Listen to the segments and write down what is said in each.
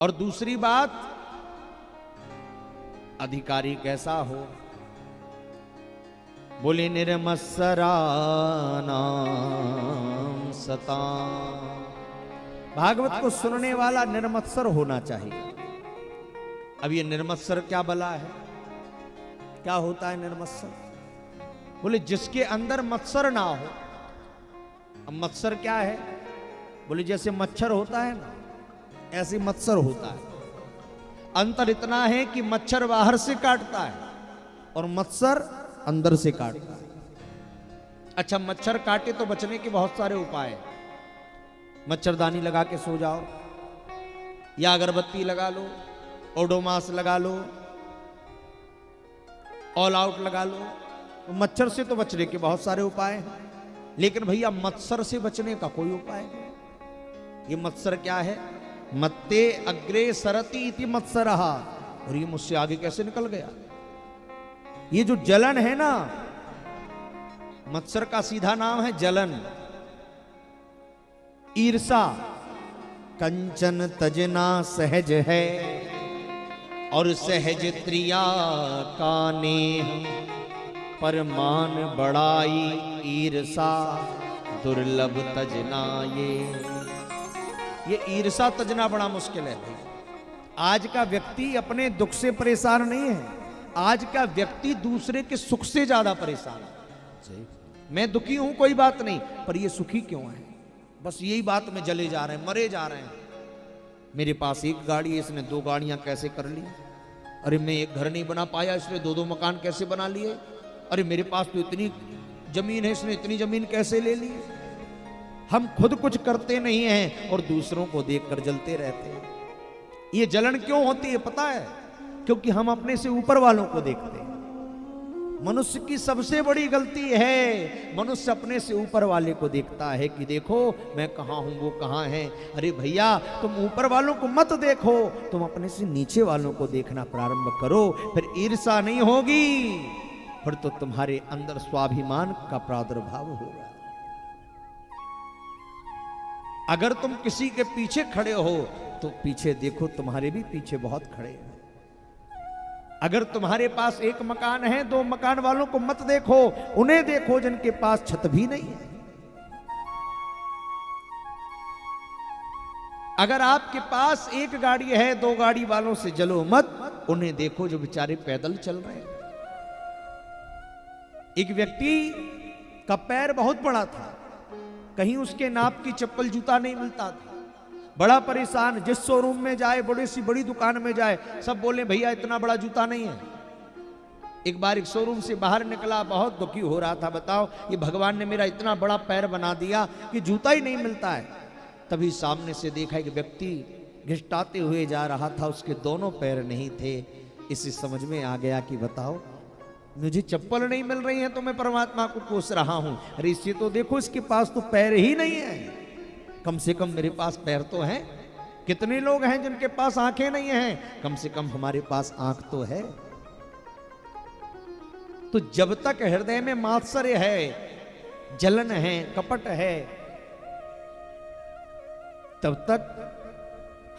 और दूसरी बात, अधिकारी कैसा हो, बोले निर्मत्सरानाम सता। भागवत को सुनने वाला निर्मत्सर होना चाहिए। अब ये निर्मत्सर क्या बला है, क्या होता है निर्मत्सर? बोले जिसके अंदर मत्सर ना हो। अब मत्सर क्या है? बोले जैसे मच्छर होता है ना, ऐसे मत्सर होता है। अंतर इतना है कि मच्छर बाहर से काटता है और मत्सर अंदर से काटता है। अच्छा, मच्छर काटे तो बचने के बहुत सारे उपाय हैं। मच्छरदानी लगा के सो जाओ, या अगरबत्ती लगा लो, ओडोमास लगा लो, ऑल आउट लगा लो। तो मच्छर से तो बचने के बहुत सारे उपाय हैं, लेकिन भैया मत्सर से बचने का कोई उपाय नहीं। ये मत्सर क्या है? मत्ते अग्रे सरती इति मत्सरहा। और ये मुझसे आगे कैसे निकल गया? ये जो जलन है ना, मत्सर का सीधा नाम है जलन। ईर्षा कंचन तजना सहज है, और सहज त्रिया का नेह, परमान बड़ाई ईर्षा दुर्लभ तजना। ये ईर्षा तजना बड़ा मुश्किल है भाई। आज का व्यक्ति अपने दुख से परेशान नहीं है, आज का व्यक्ति दूसरे के सुख से ज्यादा परेशान है। मैं दुखी हूं कोई बात नहीं, पर ये सुखी क्यों है, बस यही बात में जले जा रहे हैं, मरे जा रहे हैं। मेरे पास एक गाड़ी है, इसने 2 गाड़ियां कैसे कर ली? अरे मैं एक घर नहीं बना पाया, इसने 2 मकान कैसे बना लिए? अरे मेरे पास तो इतनी जमीन है, इसने इतनी जमीन कैसे ले ली? हम खुद कुछ करते नहीं हैं और दूसरों को देखकर जलते रहते हैं। ये जलन क्यों होती है पता है? क्योंकि हम अपने से ऊपर वालों को देखते हैं। मनुष्य की सबसे बड़ी गलती है, मनुष्य अपने से ऊपर वाले को देखता है कि देखो मैं कहां हूं, वो कहां है। अरे भैया, तुम ऊपर वालों को मत देखो, तुम अपने से नीचे वालों को देखना प्रारंभ करो, फिर ईर्ष्या नहीं होगी, फिर तो तुम्हारे अंदर स्वाभिमान का प्रादुर्भाव होगा। अगर तुम किसी के पीछे खड़े हो तो पीछे देखो, तुम्हारे भी पीछे बहुत खड़े हैं। अगर तुम्हारे पास एक मकान है, 2 मकान वालों को मत देखो, उन्हें देखो जिनके पास छत भी नहीं है। अगर आपके पास एक गाड़ी है, 2 गाड़ी वालों से जलो मत, उन्हें देखो जो बेचारे पैदल चल रहे हैं। एक व्यक्ति का पैर बहुत बड़ा था, कहीं उसके नाप की चप्पल जूता नहीं मिलता था, बड़ा परेशान। जिस शोरूम में जाए, बड़ी सी बड़ी दुकान में जाए, सब बोले भैया इतना बड़ा जूता नहीं है। एक बार एक शोरूम से बाहर निकला, बहुत दुखी हो रहा था, बताओ ये भगवान ने मेरा इतना बड़ा पैर बना दिया कि जूता ही नहीं मिलता है। तभी सामने से देखा एक व्यक्ति घिसटाते हुए जा रहा था, उसके दोनों पैर नहीं थे। इसे समझ में आ गया कि बताओ मुझे चप्पल नहीं मिल रही है तो मैं परमात्मा को कोस रहा हूं। अरे इससे तो देखो इसके पास तो पैर ही नहीं है, कम से कम मेरे पास पैर तो है। कितने लोग हैं जिनके पास आंखें नहीं हैं, कम से कम हमारे पास आंख तो है। तो जब तक हृदय में मात्सर्य है, जलन है, कपट है, तब तक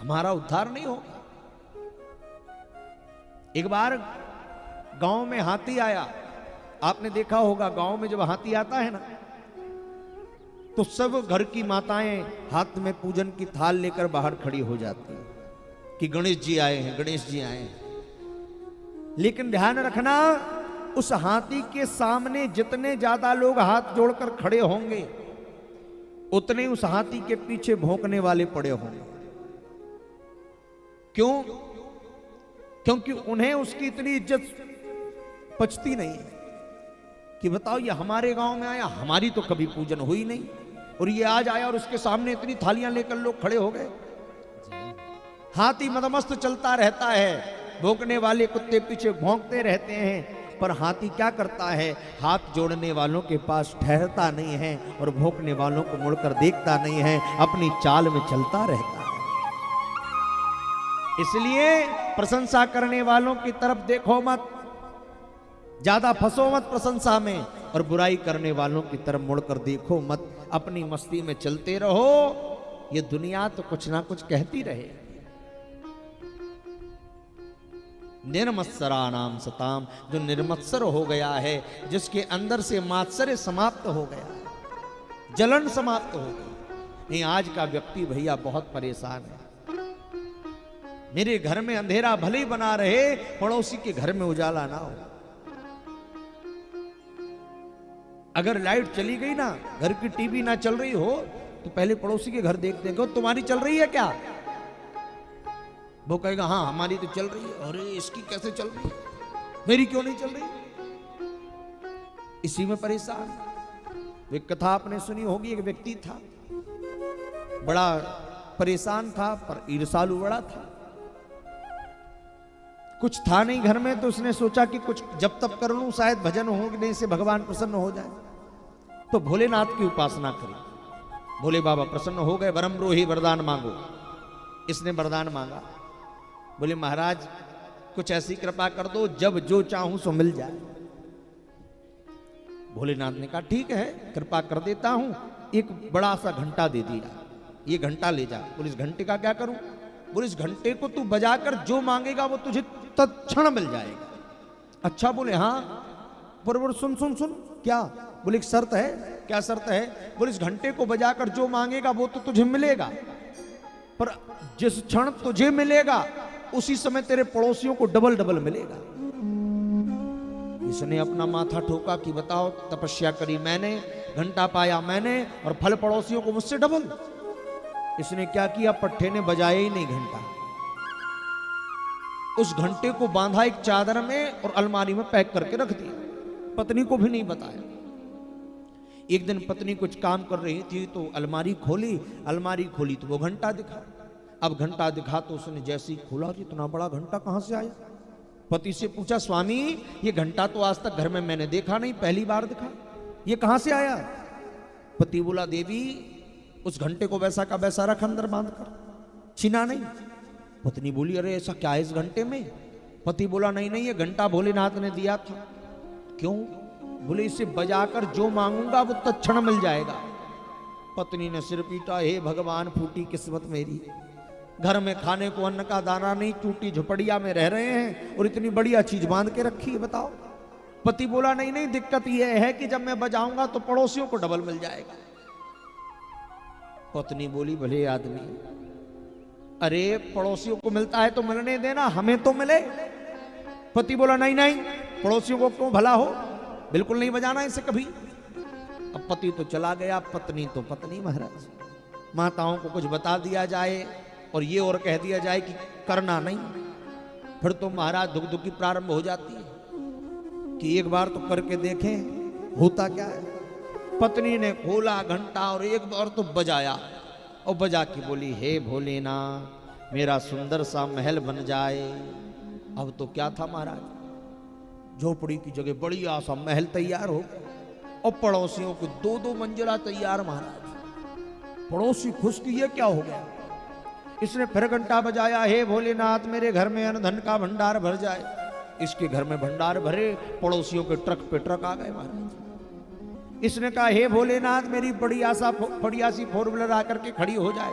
हमारा उद्धार नहीं होगा। एक बार गांव में हाथी आया, आपने देखा होगा गांव में जब हाथी आता है ना, तो सब घर की माताएं हाथ में पूजन की थाल लेकर बाहर खड़ी हो जाती हैं कि गणेश जी आए हैं, गणेश जी आए हैं। लेकिन ध्यान रखना, उस हाथी के सामने जितने ज्यादा लोग हाथ जोड़कर खड़े होंगे, उतने उस हाथी के पीछे भौंकने वाले पड़े होंगे। क्यों? क्योंकि उन्हें उसकी इतनी इज्जत पचती नहीं कि बताओ ये हमारे गांव में आया, हमारी तो कभी पूजन हुई नहीं, और ये आज आया और उसके सामने इतनी थालियां लेकर लोग खड़े हो गए। हाथी मदमस्त चलता रहता है, भौंकने वाले कुत्ते पीछे भौंकते रहते हैं, पर हाथी क्या करता है? हाथ जोड़ने वालों के पास ठहरता नहीं है और भौंकने वालों को मुड़कर देखता नहीं है, अपनी चाल में चलता रहता है। इसलिए प्रशंसा करने वालों की तरफ देखो मत, ज्यादा फंसो मत प्रशंसा में, और बुराई करने वालों की तरफ मुड़कर देखो मत। अपनी मस्ती में चलते रहो, ये दुनिया तो कुछ ना कुछ कहती रहे। निर्मत्सरा नाम सताम, जो निर्मत्सर हो गया है, जिसके अंदर से मात्सर्य समाप्त हो गया है, जलन समाप्त हो गई। नहीं, आज का व्यक्ति भैया बहुत परेशान है। मेरे घर में अंधेरा भले ही बना रहे, पड़ोसी के घर में उजाला ना हो। अगर लाइट चली गई ना, घर की टीवी ना चल रही हो, तो पहले पड़ोसी के घर देखते हैं, तुम्हारी चल रही है क्या? वो कहेगा हाँ हमारी तो चल रही है। अरे इसकी कैसे चल रही है, मेरी क्यों नहीं चल रही? इसी में परेशान। एक कथा आपने सुनी होगी, एक व्यक्ति था, बड़ा परेशान था, पर ईर्ष्यालु बड़ा था। कुछ था नहीं घर में, तो उसने सोचा कि कुछ जब तब कर लूं, शायद भजन होने से भगवान प्रसन्न हो जाए। तो भोलेनाथ की उपासना करी। भोले बाबा प्रसन्न हो गए। वरम रोही, वरदान मांगो। इसने वरदान मांगा, बोले महाराज कुछ ऐसी कृपा कर दो जब जो चाहूं सो मिल जाए। भोलेनाथ ने कहा ठीक है, कृपा कर देता हूं, एक बड़ा सा घंटा दे दिया, ये घंटा ले जा। बोले इस घंटे का क्या करूं? बोले इस घंटे को तू बजाकर जो मांगेगा वो तुझे तत्क्षण मिल जाएगा। अच्छा, बोले हाँ। बोले सुन सुन सुन, क्या? बोले एक शर्त है। क्या शर्त है? बोले इस घंटे को बजाकर जो मांगेगा वो तो तुझे मिलेगा, पर जिस क्षण तुझे मिलेगा उसी समय तेरे पड़ोसियों को डबल डबल मिलेगा। इसने अपना माथा ठोका कि बताओ, तपस्या करी मैंने, घंटा पाया मैंने, और फल पड़ोसियों को मुझसे डबल। इसने क्या किया, पट्टे ने बजाया ही नहीं घंटा। उस घंटे को बांधा एक चादर में और अलमारी में पैक करके रख दिया, पत्नी को भी नहीं बताया। एक दिन पत्नी कुछ काम कर रही थी तो अलमारी खोली तो वो घंटा दिखा। अब घंटा दिखा तो उसने जैसे ही खोला, इतना बड़ा घंटा कहां से आया? पति से पूछा, स्वामी ये घंटा तो आज तक घर में मैंने देखा नहीं, पहली बार दिखा, ये कहां से आया? पति बोला, देवी उस घंटे को वैसा का वैसा रख अंदर बांध कर, छीना नहीं। पत्नी बोली, अरे ऐसा क्या है इस घंटे में? पति बोला, नहीं नहीं ये घंटा भोलेनाथ ने दिया था। क्यों? बोले इसे बजाकर जो मांगूंगा वो तत्क्षण मिल जाएगा। पत्नी ने सिर पीटा, हे भगवान फूटी किस्मत मेरी, घर में खाने को अन्न का दाना नहीं, टूटी झुपड़िया में रह रहे हैं और इतनी बढ़िया चीज बांध के रखी है, बताओ। पति बोला, नहीं नहीं दिक्कत यह है कि जब मैं बजाऊंगा तो पड़ोसियों को डबल मिल जाएगा। पत्नी बोली, भले आदमी, अरे पड़ोसियों को मिलता है तो मिलने देना, हमें तो मिले। पति बोला, नहीं नहीं पड़ोसियों को क्यों भला हो, बिल्कुल नहीं बजाना इसे कभी। अब पति तो चला गया, पत्नी तो पत्नी महाराज। माताओं को कुछ बता दिया जाए और ये और कह दिया जाए कि करना नहीं, फिर तो महाराज दुख दुखी प्रारंभ हो जाती है कि एक बार तो करके देखें होता क्या है। पत्नी ने खोला घंटा और एक बार तो बजाया, और बजा के बोली, हे भोलेनाथ मेरा सुंदर सा महल बन जाए। अब तो क्या था महाराज, झोपड़ी की जगह बढ़िया सा महल तैयार हो गया, और पड़ोसियों को 2-2 मंजिला तैयार। महाराज पड़ोसी खुश की ये क्या हो गया। इसने फिर घंटा बजाया, हे भोलेनाथ मेरे घर में अन्न धन का भंडार भर जाए। इसके घर में भंडार भरे, पड़ोसियों के ट्रक पे ट्रक आ गए महाराज। इसने कहा, हे भोलेनाथ मेरी बढ़िया सी 4 व्हीलर आकर के खड़ी हो जाए।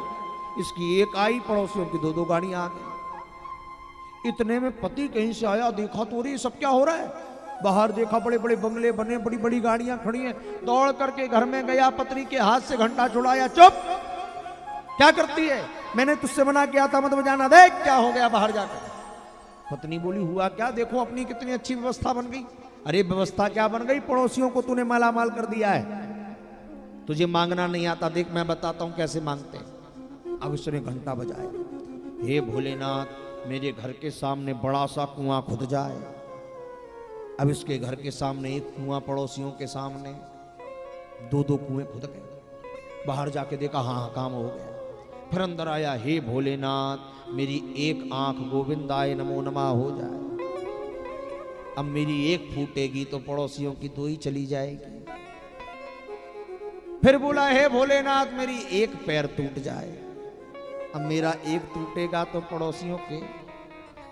इसकी एक आई, पड़ोसियों की 2-2 गाड़ियां आ गई। इतने में पति कहीं से आया, देखा तो ये सब क्या हो रहा है। बाहर देखा बड़े बड़े बंगले बने, बड़ी बड़ी गाड़ियां खड़ी हैं। दौड़ करके घर में गया, पत्नी के हाथ से घंटा छुड़ाया। चुप, क्या करती है, मैंने तुझसे मना किया था मत बजाना, देख क्या हो गया बाहर जाकर। पत्नी बोली, हुआ क्या, देखो अपनी कितनी अच्छी व्यवस्था बन गई। अरे व्यवस्था क्या बन गई, पड़ोसियों को तूने मालामाल कर दिया है। तुझे मांगना नहीं आता, देख मैं बताता हूं कैसे मांगते हैं। अब उसने घंटा बजाया, हे भोलेनाथ मेरे घर के सामने बड़ा सा कुआं खुद जाए। अब इसके घर के सामने एक कुआं, पड़ोसियों के सामने 2-2 कुएं खुद गए। बाहर जाके देखा, हाँ काम हो गया। फिर अंदर आया, हे भोलेनाथ मेरी एक आंख गोविंदाय नमो नमः हो जाए। अब मेरी एक फूटेगी तो पड़ोसियों की 2 ही चली जाएगी। फिर बोला, हे भोलेनाथ मेरी एक पैर टूट जाए। अब मेरा एक टूटेगा तो पड़ोसियों के।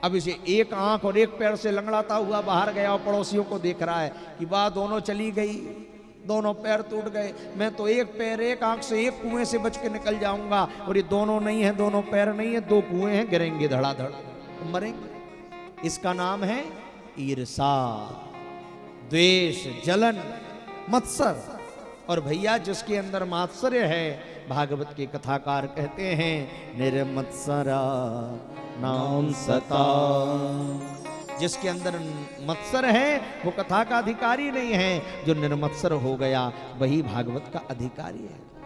अब इसे एक आंख और एक पैर से लंगड़ाता हुआ बाहर गया और पड़ोसियों को देख रहा है कि वाह दोनों चली गई, दोनों पैर टूट गए। मैं तो एक पैर एक आंख से एक कुएं से बच के निकल जाऊंगा, और ये दोनों नहीं है, दोनों पैर नहीं है, 2 कुएं हैं, गिरेंगे धड़ाधड़, मरेंगे। इसका नाम है ईर्षा, द्वेष, जलन, मत्सर। और भैया जिसके अंदर मात्सर्य है, भागवत के कथाकार कहते हैं निर्मत्सरा नाम सता। जिसके अंदर मत्सर है वो कथा का अधिकारी नहीं है, जो निर्मत्सर हो गया वही भागवत का अधिकारी है।